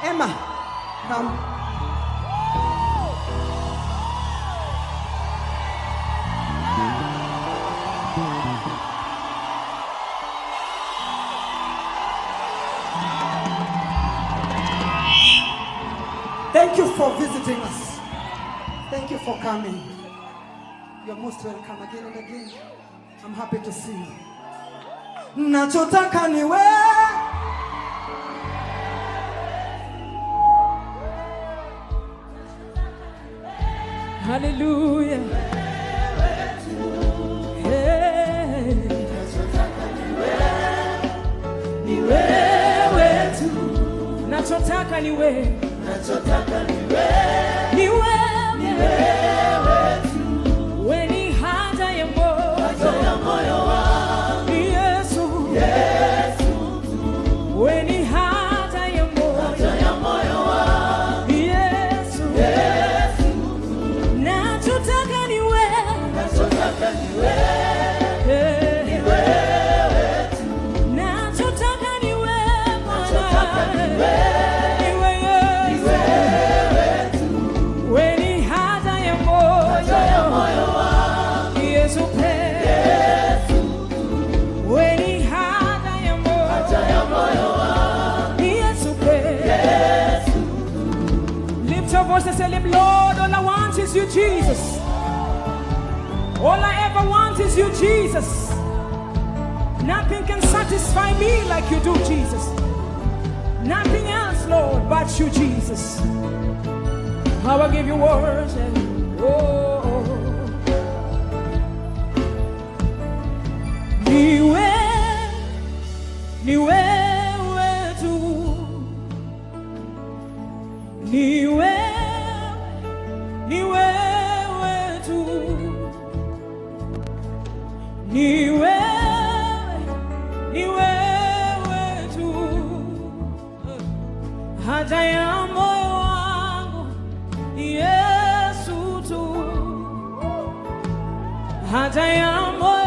Emma, come. Thank you for visiting us. Thank you for coming. You're most welcome again and again. I'm happy to see you. Nachotaka niwe. Hallelujah. Hey. Nachotaka niwe. Nachotaka niwe. Weni haja ya moyo wangu. Yesu. Weni haja ya moyo wangu. Yesu. Nachotaka niwe. Nachotaka niwe. Nachotaka niwe. Nachotaka niwe. Voice and tell him, Lord, all I want is you, Jesus. All I ever want is you, Jesus. Nothing can satisfy me like you do, Jesus. Nothing else, Lord, but you, Jesus. I will give you worship. Oh, niwe tu, niwe tu, haja ya moyo wangu Yesu tu, haja ya moyo